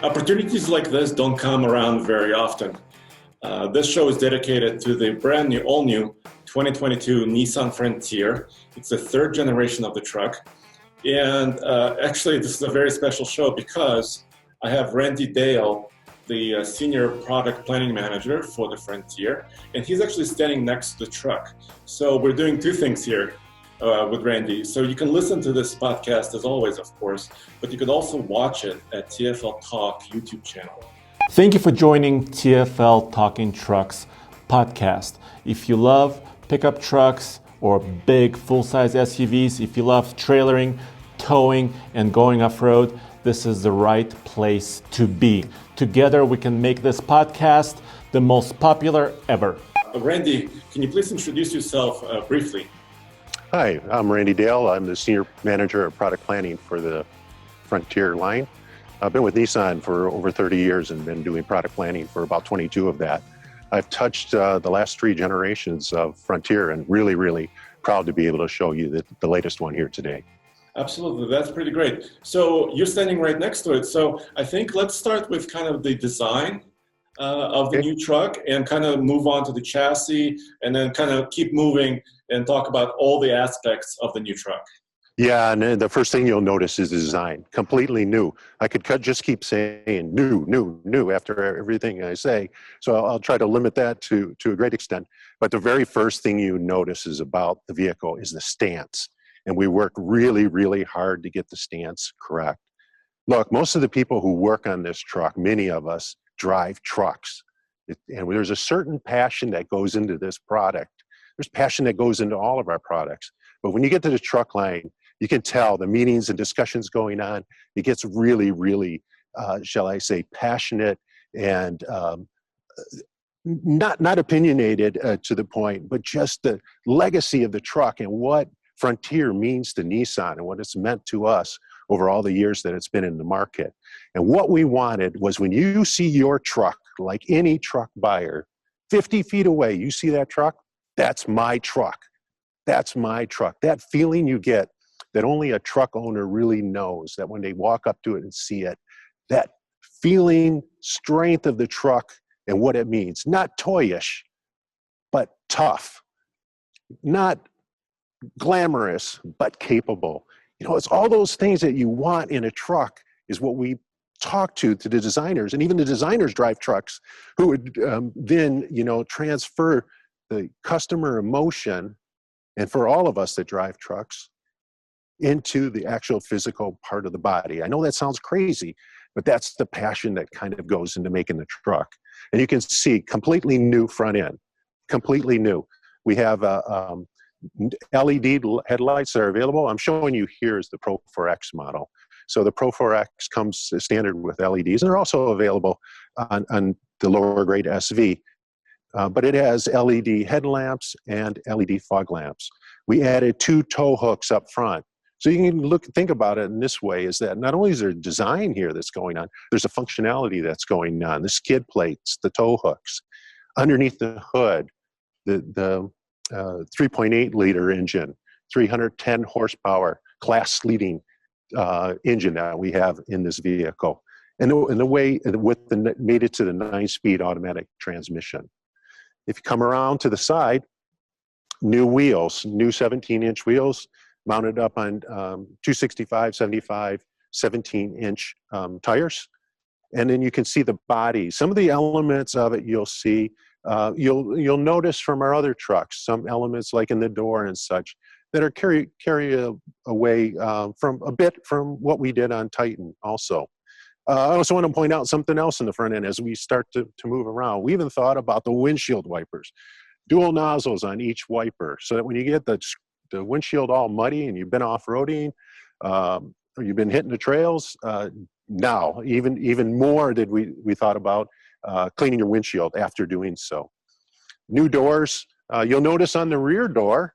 Opportunities like this don't come around very often. This show is dedicated to the brand new, all new 2022 Nissan Frontier. It's the third generation of the truck. And actually, this is a very special show because I have Randy Dale, the Senior Product Planning Manager for the Frontier, and he's actually standing next to the truck. So we're doing two things here with Randy. So you can listen to this podcast as always, of course, but you can also watch it at TFL Talk YouTube channel. Thank you for joining TFL Talking Trucks podcast. If you love pickup trucks or big full-size SUVs, if you love trailering, towing, and going off-road, this is the right place to be. Together we can make this podcast the most popular ever. Randy, can you please introduce yourself briefly? Hi, I'm Randy Dale. I'm the Senior Manager of Product Planning for the Frontier line. I've been with Nissan for over 30 years and been doing product planning for about 22 of that. I've touched the last three generations of Frontier and really proud to be able to show you the latest one here today. Absolutely, that's pretty great. So you're standing right next to it. So I think let's start with kind of the design of the new truck and kind of move on to the chassis and then kind of keep moving and talk about all the aspects of the new truck. Yeah, and the first thing you'll notice is the design, completely new. I could just keep saying new after everything I say. So I'll try to limit that to a great extent. But the very first thing you notice is about the vehicle is the stance. And we work really hard to get the stance correct. Look, most of the people who work on this truck, many of us drive trucks. And there's a certain passion that goes into this product. There's passion that goes into all of our products. But when you get to the truck line, you can tell the meetings and discussions going on. It gets really, shall I say, passionate and not opinionated to the point, but just the legacy of the truck and what Frontier means to Nissan and what it's meant to us over all the years that it's been in the market. And what we wanted was when you see your truck, like any truck buyer, 50 feet away, you see that truck, that's my truck. That's my truck. That feeling you get that only a truck owner really knows, that when they walk up to it and see it, that feeling, strength of the truck and what it means. Not toyish, but tough. Not glamorous, but capable. You know, it's all those things that you want in a truck is what we talk to the designers. And even the designers drive trucks who would then, transfer the customer emotion, and for all of us that drive trucks, into the actual physical part of the body. I know that sounds crazy, but that's the passion that kind of goes into making the truck. And you can see completely new front end, completely new. We have LED headlights that are available. I'm showing you here is the Pro 4X model. So the Pro 4X comes standard with LEDs, and they're also available on the lower grade SV. But it has LED headlamps and LED fog lamps. We added 2 tow hooks up front. So you can think about it in this way, is that not only is there design here that's going on, there's a functionality that's going on. The skid plates, the tow hooks. Underneath the hood, the 3.8 liter engine, 310 horsepower class leading engine that we have in this vehicle. And the way made it to the 9-speed automatic transmission. If you come around to the side, new wheels, new 17-inch wheels, mounted up on 265, 75, 17-inch tires. And then you can see the body. Some of the elements of it you'll see, you'll notice from our other trucks, some elements like in the door and such that are carry away from a bit from what we did on Titan also. I also want to point out something else in the front end as we start to move around. We even thought about the windshield wipers, dual nozzles on each wiper, so that when you get the windshield all muddy and you've been off-roading, or you've been hitting the trails, now even more did we thought about cleaning your windshield after doing so. New doors. You'll notice on the rear door,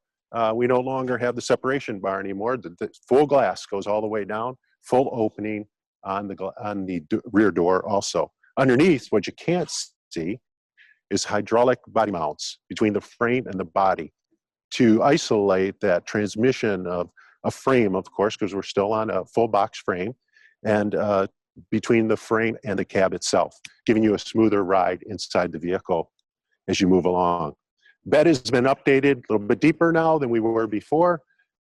we no longer have the separation bar anymore. The full glass goes all the way down, full opening on the rear door also. Underneath, what you can't see is hydraulic body mounts between the frame and the body to isolate that transmission of a frame, of course, because we're still on a full box frame, and between the frame and the cab itself, giving you a smoother ride inside the vehicle as you move along. Bed has been updated a little bit deeper now than we were before.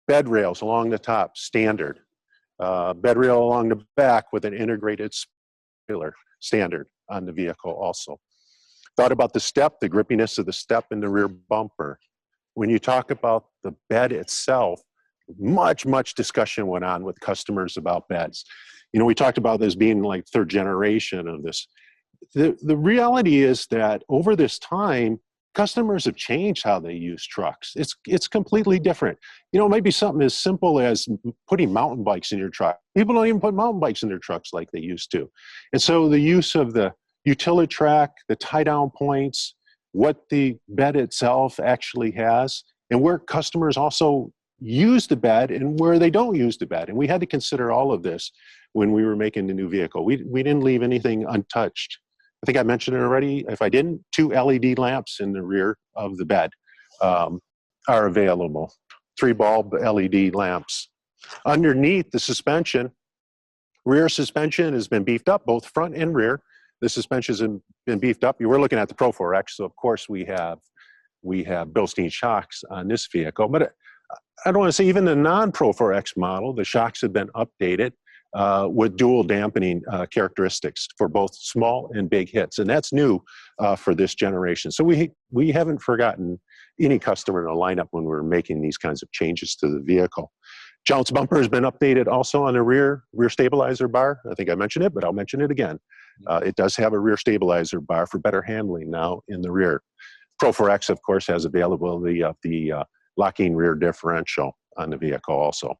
Bed rails along the top, standard. Bed rail along the back with an integrated spoiler, standard on the vehicle also. Thought about the step, the grippiness of the step in the rear bumper. When you talk about the bed itself, much discussion went on with customers about beds. You know, we talked about this being like third generation of this. The reality is that over this time, customers have changed how they use trucks. It's completely different. You know, it might be something as simple as putting mountain bikes in your truck. People don't even put mountain bikes in their trucks like they used to. And so the use of the Utilitrack, the tie-down points, what the bed itself actually has, and where customers also use the bed and where they don't use the bed. And we had to consider all of this when we were making the new vehicle. We didn't leave anything untouched. I think I mentioned it already. If I didn't, 2 LED lamps in the rear of the bed are available. 3 bulb LED lamps. Underneath the suspension, rear suspension has been beefed up, both front and rear. The suspension has been beefed up. You were looking at the Pro 4X, so of course we have Bilstein shocks on this vehicle. But I don't want to say even the non-Pro 4X model, the shocks have been updated with dual dampening characteristics for both small and big hits. And that's new for this generation. So we haven't forgotten any customer in the lineup when we're making these kinds of changes to the vehicle. Jounce bumper has been updated also on the rear stabilizer bar. I think I mentioned it, but I'll mention it again. It does have a rear stabilizer bar for better handling now in the rear. Pro 4X, of course, has availability of the locking rear differential on the vehicle also.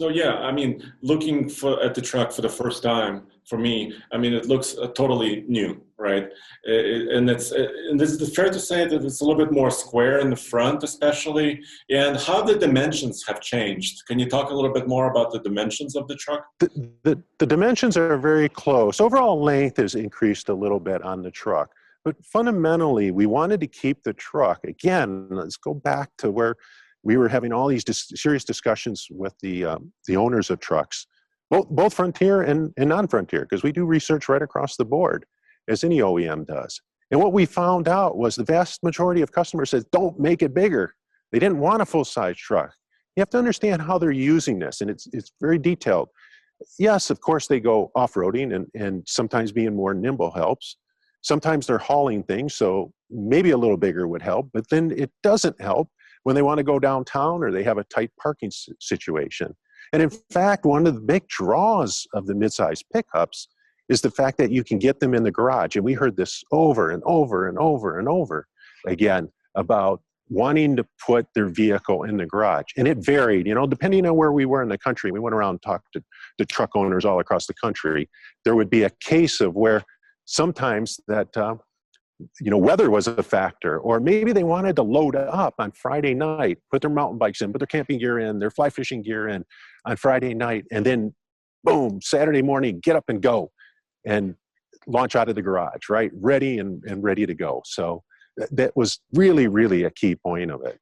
So yeah, I mean, looking at the truck for the first time, for me, I mean, it looks totally new, right? And is it fair to say that it's a little bit more square in the front, especially? And how the dimensions have changed? Can you talk a little bit more about the dimensions of the truck? The dimensions are very close. Overall length has increased a little bit on the truck, but fundamentally, we wanted to keep the truck. Again, let's go back to where we were having all these serious discussions with the owners of trucks, both Frontier and non-Frontier, because we do research right across the board, as any OEM does. And what we found out was the vast majority of customers said, don't make it bigger. They didn't want a full-size truck. You have to understand how they're using this, and it's very detailed. Yes, of course, they go off-roading, and sometimes being more nimble helps. Sometimes they're hauling things, so maybe a little bigger would help, but then it doesn't help when they want to go downtown or they have a tight parking situation. And in fact, one of the big draws of the midsize pickups is the fact that you can get them in the garage. And we heard this over and over and over and over again about wanting to put their vehicle in the garage. And it varied, you know, depending on where we were in the country. We went around and talked to truck owners all across the country. There would be a case of where sometimes that weather was a factor, or maybe they wanted to load up on Friday night, put their mountain bikes in, put their camping gear in, their fly fishing gear in on Friday night, and then boom, Saturday morning, get up and go and launch out of the garage, right? Ready and ready to go. So that was really, really a key point of it.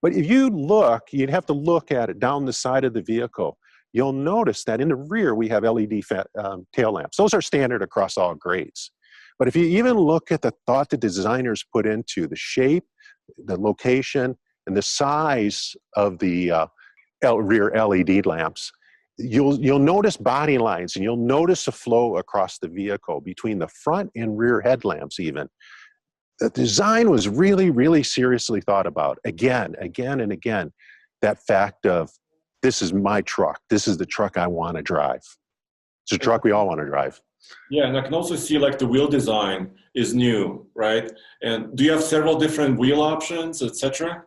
But if you look, you'd have to look at it down the side of the vehicle. You'll notice that in the rear, we have LED tail lamps. Those are standard across all grades. But if you even look at the thought the designers put into the shape, the location, and the size of the rear LED lamps, you'll notice body lines, and you'll notice a flow across the vehicle between the front and rear headlamps even. The design was really, really seriously thought about. Again, and again, that fact of, this is my truck. This is the truck I want to drive. It's a truck we all want to drive. Yeah, and I can also see like the wheel design is new, right? And do you have several different wheel options, etc.?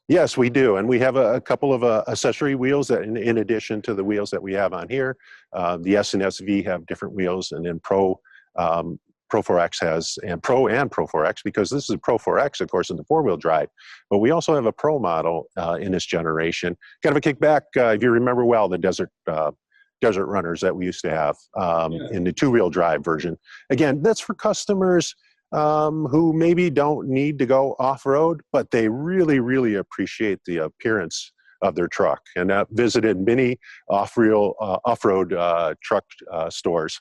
Yes, we do. And we have a couple of accessory wheels that in addition to the wheels that we have on here. The S and SV have different wheels, and then Pro 4X has, and Pro 4X, because this is a Pro 4X, of course, in the four-wheel drive. But we also have a Pro model in this generation. Kind of a kickback, if you remember well, the Desert Runners that we used to have in the two-wheel drive version. Again, that's for customers who maybe don't need to go off-road, but they really, really appreciate the appearance of their truck, and visited many off-road truck stores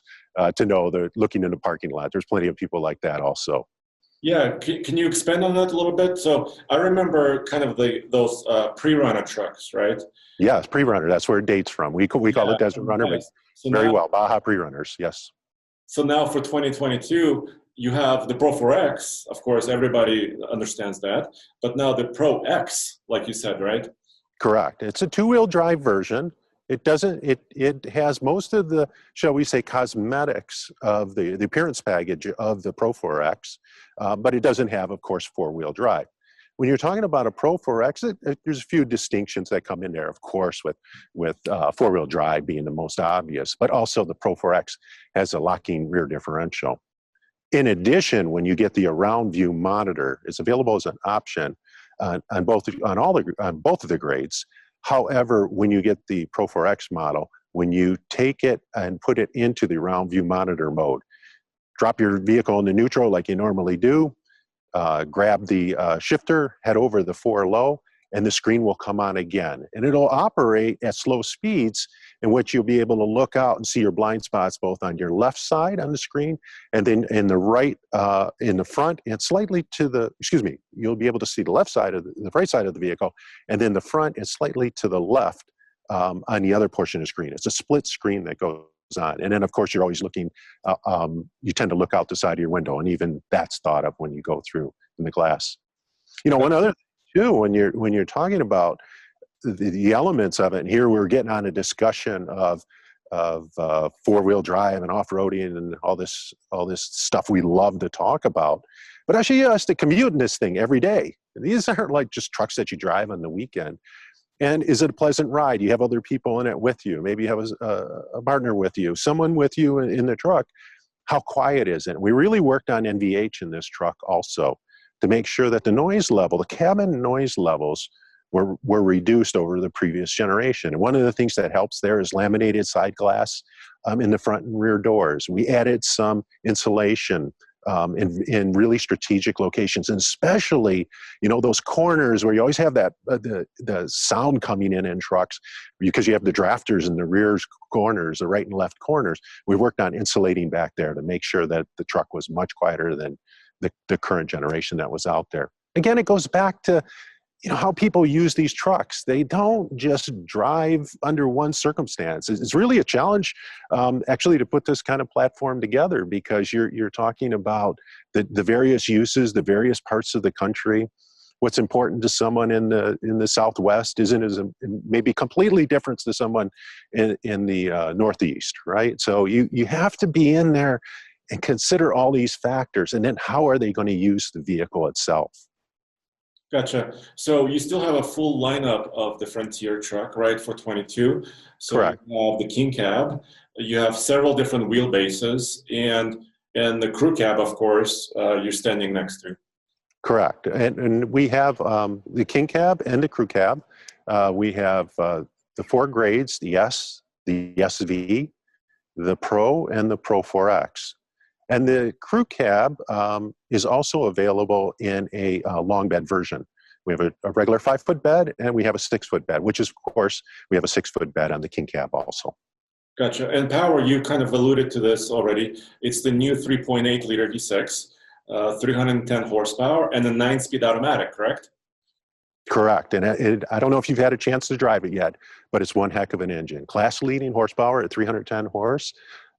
to know they're looking in the parking lot. There's plenty of people like that also. Yeah, can you expand on that a little bit? So I remember kind of those pre-runner trucks, right? Yes, pre-runner. That's where it dates from. We call it Desert Runner, but Yes. So very now, well, Baja pre-runners. Yes. so now for 2022, you have the Pro 4X. Of course, everybody understands that. But now the Pro X, like you said, right? Correct. It's a two-wheel drive version. It doesn't. It has most of the, shall we say, cosmetics of the appearance package of the Pro 4X, but it doesn't have, of course, four-wheel drive. When you're talking about a Pro 4X, there's a few distinctions that come in there, of course, with four-wheel drive being the most obvious, but also the Pro 4X has a locking rear differential. In addition, when you get the around view monitor, it's available as an option on both of the grades. However, when you get the Pro 4X model, when you take it and put it into the round view monitor mode, drop your vehicle into neutral like you normally do, grab the shifter, head over the 4 low, and the screen will come on again. And it'll operate at slow speeds in which you'll be able to look out and see your blind spots both on your left side on the screen and then in the right, in the front and slightly to the, you'll be able to see the left side of the right side of the vehicle and then the front and slightly to the left on the other portion of the screen. It's a split screen that goes on. And then of course you're always looking, you tend to look out the side of your window, and even that's thought of when you go through in the glass. You know, one other thing too, when you're talking about the elements of it, and here we're getting on a discussion of four-wheel drive and off-roading and all this stuff we love to talk about. But actually, you has to commute in this thing every day. And these aren't like just trucks that you drive on the weekend. And is it a pleasant ride? You have other people in it with you. Maybe you have a partner with you, someone with you in the truck. How quiet is it? We really worked on NVH in this truck also to make sure that the noise level, the cabin noise levels, were reduced over the previous generation. And one of the things that helps there is laminated side glass in the front and rear doors. We added some insulation in really strategic locations, and especially, you know, those corners where you always have that the sound coming in trucks because you have the drafters in the rear corners, the right and left corners. We worked on insulating back there to make sure that the truck was much quieter than the current generation that was out there. Again, it goes back to, you know, how people use these trucks. They don't just drive under one circumstance. It's really a challenge, actually, to put this kind of platform together, because you're talking about the various uses, the various parts of the country. What's important to someone in the Southwest isn't as maybe completely different to someone in the Northeast, right? So you have to be in there and consider all these factors, and then how are they going to use the vehicle itself? Gotcha. So you still have a full lineup of the Frontier truck, right, for 22. So Correct. you have the King Cab, you have several different wheelbases, and the Crew Cab, of course, you're standing next to. Correct. And we have the King Cab and the Crew Cab. We have the 4 grades, the S, the SV, the Pro, and the Pro 4X. And the Crew Cab is also available in a long bed version. We have a regular 5-foot bed, and we have a 6-foot bed, which is, of course, we have a 6-foot bed on the King Cab also. Gotcha. And power, you kind of alluded to this already. It's the new 3.8 liter V6, 310 horsepower, and a 9-speed automatic, correct? Correct. And I don't know if you've had a chance to drive it yet, but it's one heck of an engine. Class-leading horsepower at 310 horse.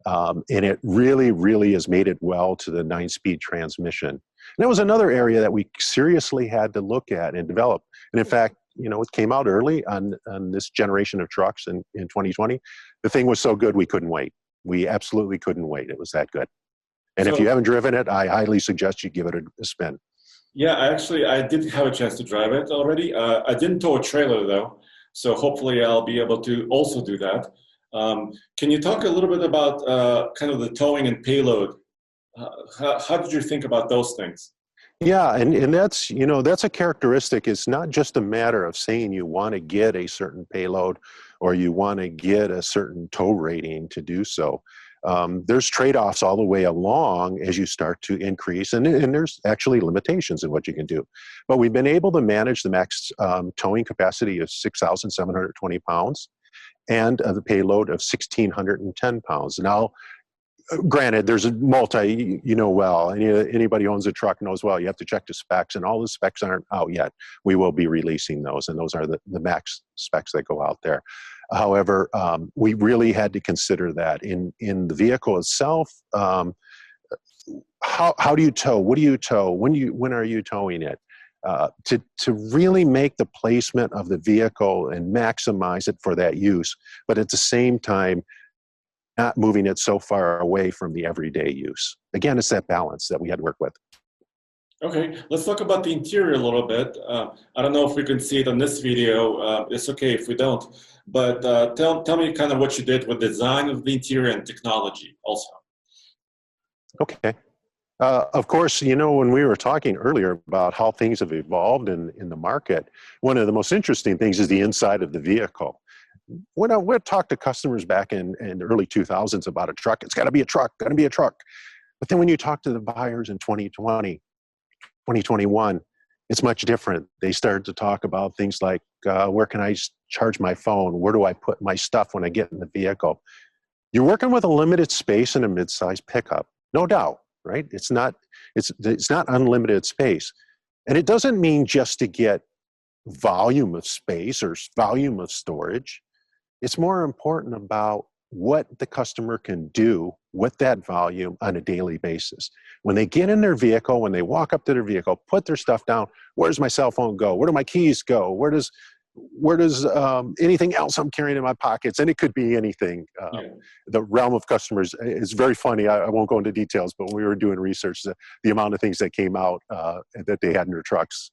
And it really, really has made it well to the 9-speed transmission. And that was another area that we seriously had to look at and develop. And in fact, you know, it came out early on this generation of trucks in 2020. The thing was so good, we couldn't wait. We absolutely couldn't wait. It was that good. And if you haven't driven it, I highly suggest you give it a spin. Yeah, I did have a chance to drive it already. I didn't tow a trailer, though. So hopefully I'll be able to also do that. Can you talk a little bit about kind of the towing and payload? How did you think about those things? Yeah, and that's, you know, that's a characteristic. It's not just a matter of saying you want to get a certain payload or you want to get a certain tow rating to do so. There's trade-offs all the way along as you start to increase, and there's actually limitations in what you can do. But we've been able to manage the max towing capacity of 6,720 pounds and the payload of 1,610 pounds. Now, granted, there's a multi, well, anybody who owns a truck knows well, you have to check the specs, and all the specs aren't out yet. We will be releasing those, and those are the max specs that go out there. However, we really had to consider that in the vehicle itself. How do you tow? What do you tow? When are you towing it? To really make the placement of the vehicle and maximize it for that use, but at the same time, not moving it so far away from the everyday use. Again, it's that balance that we had to work with. Okay, let's talk about the interior a little bit. I don't know if we can see it on this video. It's okay if we don't. But tell me kind of what you did with design of the interior and technology also. Okay. Of course, when we were talking earlier about how things have evolved in the market, one of the most interesting things is the inside of the vehicle. When I would talk to customers back in the early 2000s about a truck, it's got to be a truck, got to be a truck. But then when you talk to the buyers in 2020, 2021, it's much different. They started to talk about things like, where can I charge my phone? Where do I put my stuff when I get in the vehicle? You're working with a limited space and a mid-size pickup, no doubt, right? It's not unlimited space. And it doesn't mean just to get volume of space or volume of storage. It's more important about what the customer can do with that volume on a daily basis. When they get in their vehicle, when they walk up to their vehicle, put their stuff down, where does my cell phone go? Where do my keys go? Where does anything else I'm carrying in my pockets? And it could be anything. The realm of customers is very funny. I won't go into details, but when we were doing research, the amount of things that came out that they had in their trucks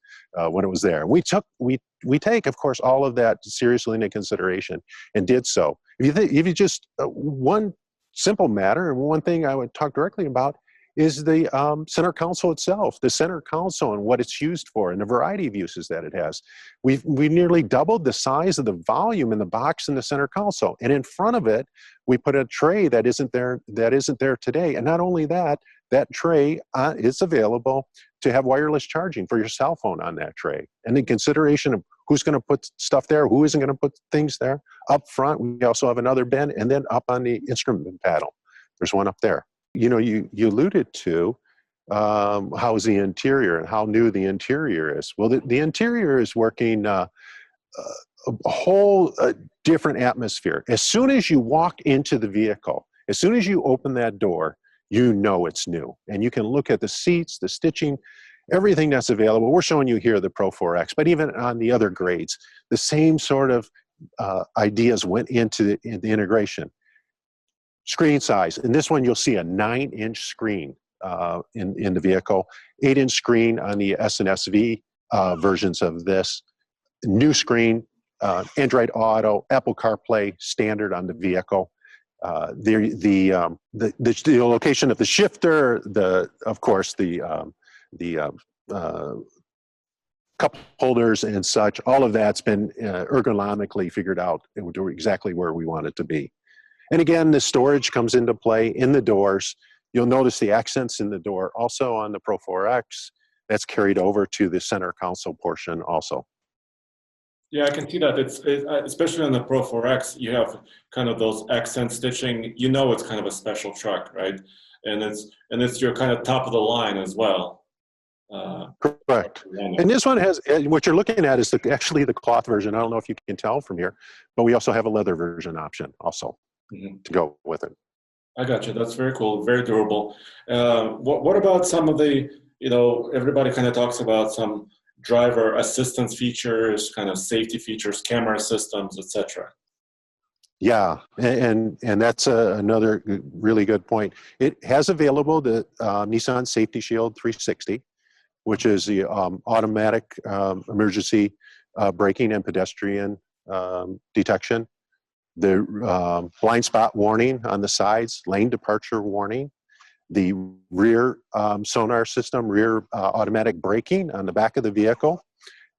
when it was there. We take, of course, all of that seriously into consideration and did so. If you just one simple matter, and one thing I would talk directly about is the center console itself, the center console and what it's used for and the variety of uses that it has. We nearly doubled the size of the volume in the box in the center console. And in front of it, we put a tray that isn't there today. And not only that, that tray is available to have wireless charging for your cell phone on that tray. And in consideration of who's going to put stuff there, who isn't going to put things there. Up front, we also have another bin, and then up on the instrument panel, there's one up there. You alluded to how's the interior and how new the interior is. Well, the interior is working a whole different atmosphere. As soon as you walk into the vehicle, as soon as you open that door, it's new. And you can look at the seats, the stitching, everything that's available. We're showing you here the Pro 4X, but even on the other grades, the same sort of ideas went into the integration. Screen size. In this one, you'll see a 9-inch screen in the vehicle, 8-inch screen on the S and SV versions of this. New screen, Android Auto, Apple CarPlay standard on the vehicle. The location of the shifter, of course the cup holders and such. All of that's been ergonomically figured out to exactly where we want it to be. And again, the storage comes into play in the doors. You'll notice the accents in the door also on the Pro 4X. That's carried over to the center console portion also. Yeah, I can see that. It's especially on the Pro 4X, you have kind of those accent stitching. It's kind of a special truck, right? And it's your kind of top of the line as well. Correct. And this one has, what you're looking at is actually the cloth version. I don't know if you can tell from here, but we also have a leather version option also. To go with it. I got you. That's very cool. Very durable. What about some of the, everybody kind of talks about some driver assistance features, kind of safety features, camera systems, etc. Yeah, and that's another really good point. It has available the Nissan Safety Shield 360, which is the automatic emergency braking and pedestrian detection. The blind spot warning on the sides, lane departure warning, the rear sonar system, rear automatic braking on the back of the vehicle,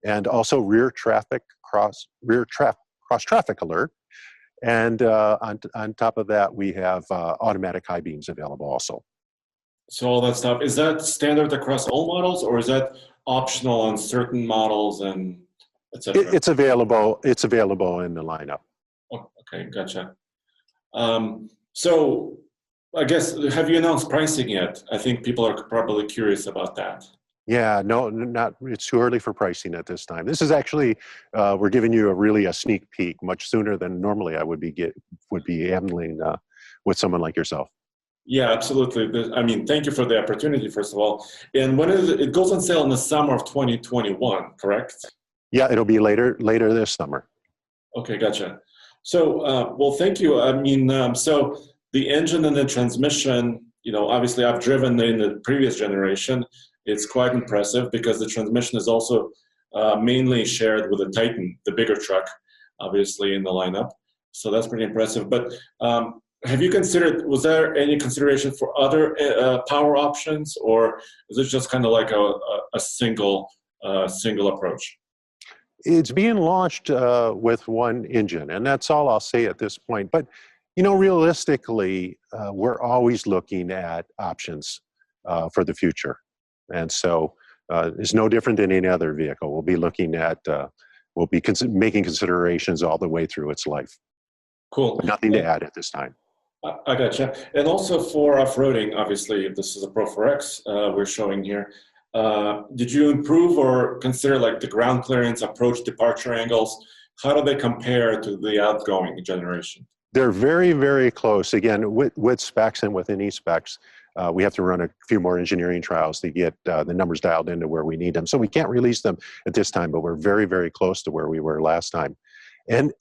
and also rear cross traffic alert. And on top of that, we have automatic high beams available also. So all that stuff, is that standard across all models, or is that optional on certain models and etc.? It's available. It's available in the lineup. Oh, okay, gotcha. So I guess, have you announced pricing yet? I think people are probably curious about that. Yeah, no, not. It's too early for pricing at this time. This is actually we're giving you a sneak peek much sooner than normally I would be handling with someone like yourself. Yeah, absolutely. I mean, thank you for the opportunity, first of all. And when is it? It goes on sale in the summer of 2021, correct? Yeah, it'll be later this summer. Okay, gotcha. So, well, thank you. I mean, so the engine and the transmission, obviously I've driven in the previous generation. It's quite impressive because the transmission is also mainly shared with the Titan, the bigger truck, obviously in the lineup. So that's pretty impressive. But have you considered, was there any consideration for other power options, or is it just kind of like a single approach? It's being launched with one engine, and that's all I'll say at this point. But realistically, we're always looking at options for the future, and so it's no different than any other vehicle. We'll be looking at, making considerations all the way through its life. Cool. But nothing to add at this time. I gotcha. And also for off-roading, obviously, this is a Pro 4X we're showing here. Did you improve or consider like the ground clearance, approach, departure angles? How do they compare to the outgoing generation? They're very, very close. Again, with specs and with any specs, we have to run a few more engineering trials to get the numbers dialed into where we need them. So we can't release them at this time, but we're very, very close to where we were last time. And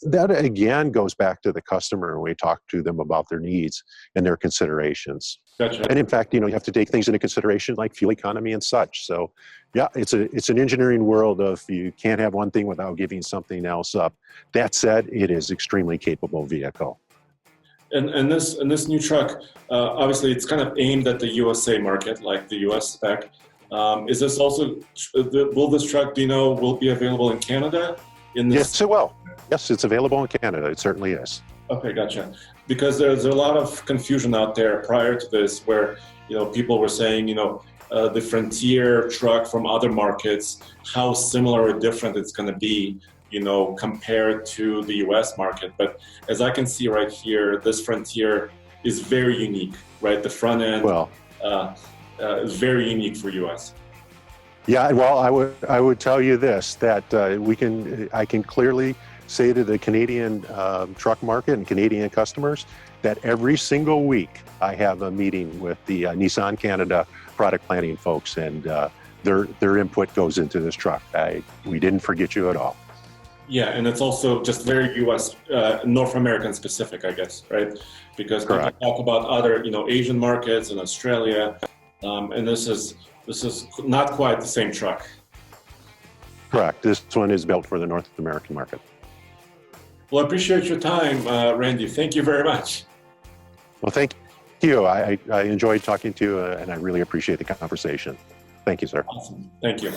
that again goes back to the customer, and we talk to them about their needs and their considerations. Gotcha. And in fact, you have to take things into consideration like fuel economy and such. So yeah, it's an engineering world of you can't have one thing without giving something else up. That said, it is extremely capable vehicle. And this new truck, obviously it's kind of aimed at the USA market, like the US spec. Is this also, will this truck, will be available in Canada? Yes, it will. Yes, it's available in Canada. It certainly is. Okay, gotcha. Because there's a lot of confusion out there prior to this where, people were saying, the Frontier truck from other markets, how similar or different it's going to be, compared to the US market. But as I can see right here, this Frontier is very unique, right? The front end is very unique for US. Yeah, well, I would tell you this, that I can clearly say to the Canadian truck market and Canadian customers that every single week I have a meeting with the Nissan Canada product planning folks, and their input goes into this truck. We didn't forget you at all. Yeah, and it's also just very US, North American specific, I guess, right? Because people talk about other, Asian markets and Australia, and this is not quite the same truck. Correct. This one is built for the North American market. Well, I appreciate your time, Randy. Thank you very much. Well, thank you. I enjoyed talking to you, and I really appreciate the conversation. Thank you, sir. Awesome. Thank you.